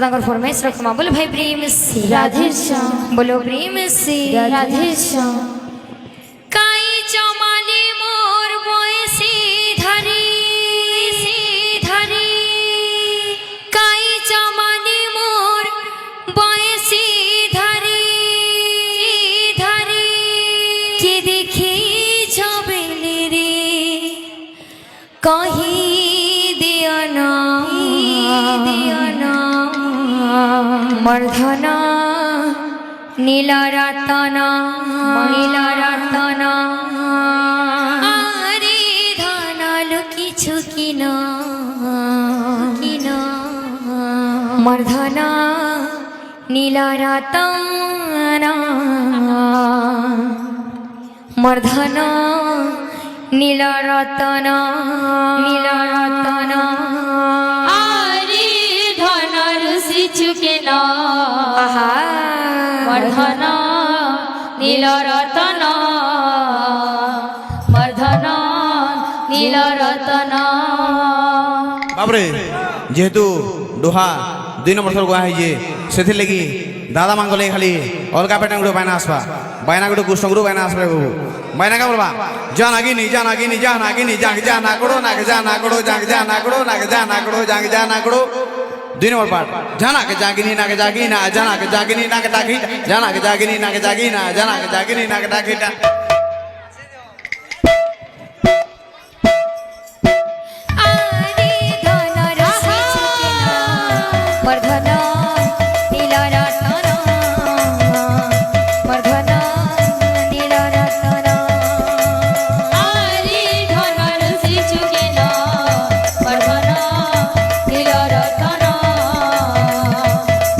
তাঙ্কর ফরমাইশ রকমা বলে ভাই প্রেম সে রাধে শ্যাম বলো প্রেম সে রাধে শ্যাম কাই চমালে মোর বয়সে ধারি ধারি কাই চমালে মোর বয়সে ধারি ধারি কে দেখি ছবেলে রে কহি দিও না মর্ধনা নীলরতনা নীলরতনা আরে ধনালু কিছু কিন কিন মর্ধনা নীলরতনা মর্ধনা নীলরতনা নীলরতনা আরে ধনর সিচুকে না মর্ধন নীলরতন মর্ধন নীলরতন বাবরে যেহেতু ডোহা 2 নম্বর থর গোয়া হইছে সেথির লাগি দাদা মাঙ্গলে খালি অলকা পেটাং গুলো বাইনা আসবা বাইনা গুলো কৃষ্ণ গুলো বাইনা আসবে বাবু বাইনা কা বলবা জানাগিনি জানাগিনি জানাগিনি জাগ জানা করো নাগ জানা করো জাগ জানা করো নাগ জানা করো জাগ জানা করো 2 নম্বর পার্ট জানা কে জাগিনি নাগ জাগিনা জানা কে জাগিনি নাগ ডাকি জানা কে জাগিনি নাগ জাগিনা জানা কে জাগিনি নাগ ডাকিটা আরে ধনর সিচুকে না মর্ধনা নীলরতনা মর্ধনা নীলরতনা আরে ধনর সিচুকে না মর্ধন নীলরতন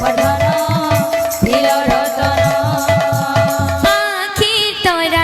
মর্ধন নীলরতন আখি তোরা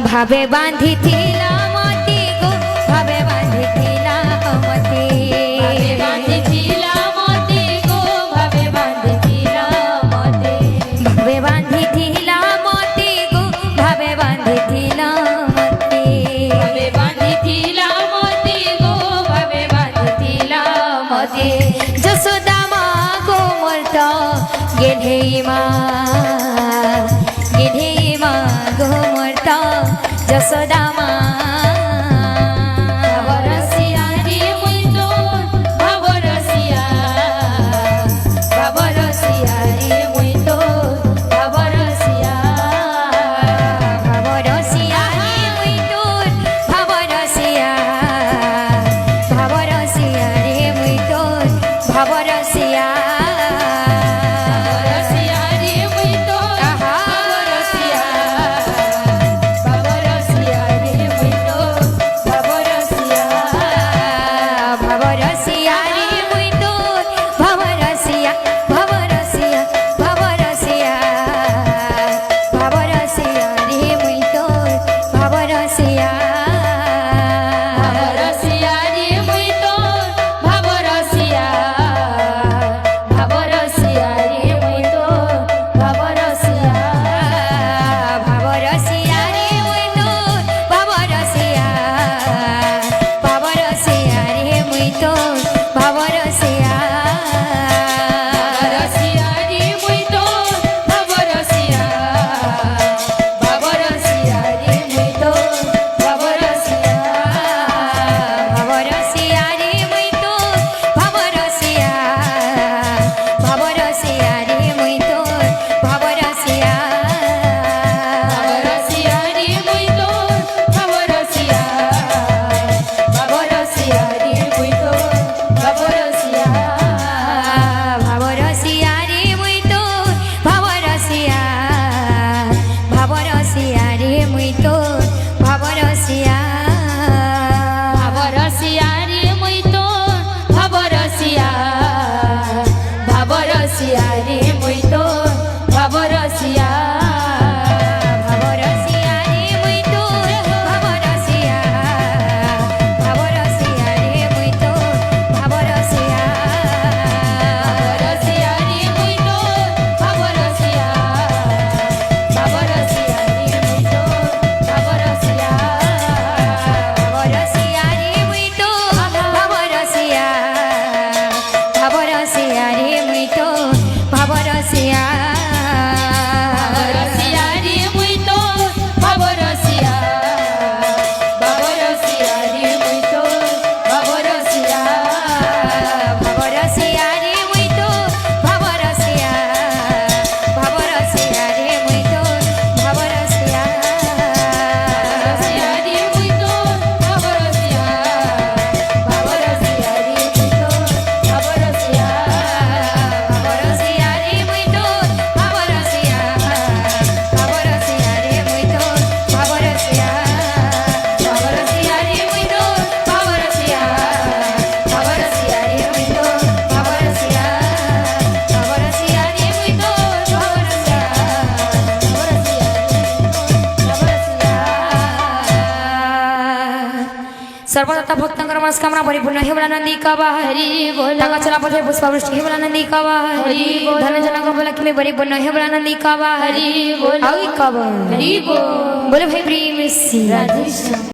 ভাবে বাঁধিছিলা মতি গো ভাবে বাঁধিছিলা মতি ভাবে বাঁধিছিলা মতি গো ভাবে বাঁধিছিলা মতি ভাবে বাঁধিছিলা মতি গো ভাবে বাঁধিছিলা মতি ভাবে বাঁধিছিলা মতি গো ভাবে বাঁধিছিলা মতি যশোদা মা গো মর্ত গেধেই মা গো মর্ত যশোদা মা ভাবরসিয়া রে মুই তো ভাবরসিয়া ভাবরসিয়া রে মুই তো ভাবরসিয়া ভাবরসিয়া রে মুই তোর ভাবরসিয়া ভাবরসিয়া রে মুই তোর ভাবরসিয়া ভাবরসিয়া রে মুই তো ভাবরসিয়া ভাবরসিয়া রে মুই তো ভাবরসিয়া ভাবরসিয়া রে মুই তোর ভাবরসিয়া ভাবরসিয়া ভাবরসিয়া ভাবরসিয়া রে মুই তোর ভাবরসিয়া ভাবরসিয়া রে মুই তো ভাবরসিয়া ভাবরসিয়া রে মুই তো ভাবরসিয়া ভাবরসিয়া রে মুই তোর ভাবরসিয়া ভাবরসিয়া রে মুই তোর ভাবরসিয়া ভাবরসিয়া রে মুই তো ভাবরসিয়া ভাবরসিয়া রে মুই তো ভাবরসিয়া ভাবরসিয়া রে মুই তোর ভাবরসিয়া ভাবরসিয়া রে মুই তোর ভাবরসিয়া ভাবরসিয়া রে মুই তো ভাবরসিয়া ভাবরসিয়া রে মুই তো ভাবরসিয়া ভাবরসিয়া রে মুই তোর ভাবরসিয়া ভাবরসিয়া রে মুই তোর ভাবরসিয়া ভাবরসিয়া রে মুই তো ভাবরসিয়া ভাবরসিয়া রে মুই তো ভাবরসিয়া ভাবরসিয়া রে মুই তোর ভাবরসিয়া ভাবরসিয়া রে মুই তোর ভাবরসিয়া ভাবরসিয়া রে মুই তো ভাবরসিয়া ভাবরসিয়া রে মুই তো ভাবরসিয়া ভাবরসিয়া রে মুই তোর ভাবরসিয়া ভাবরসিয়া রে মুই তোর ভাবরসিয়া ভাবরসিয়া রে মুই তো ভাবরসিয়া ভাবরসিয়া রে মুই তো ভাবরসিয়া ভাবরসিয়া রে মুই তোর ভাবরসিয়া ভাবরসিয়া রে মুই তোর ভাবরসিয়া ভাবরসিয়া রে মুই তো ভাবরসিয়া ভাবরসিয়া রে মুই তো ভাবরসিয়া ভাবরসিয়া রে মুই তোর ভাবরসিয়া ভাবরসিয়া রে মুই তোর ভাবরসিয়া ভাবরসিয়া রে মুই তো ভাবরসিয়া ভাবরসিয়া রে মুই তো ভাবরসিয়া ভাবরসিয়া রে মুই তো ভাবরসিয়া सर्वदत्ता भक्तांकर मनस्कामना परिपूर्ण हे बोला नंदी कवा हरि बोल टांगा चला पथे पुष्पावृष्टि हे बोला नंदी कवा हरि बोल धन जना को बोला कि मैं बड़ी पुण्य हे बोला नंदी कवा हरि बोल आई कवा हरि बोल बोले भाई प्रेम से राधे श्याम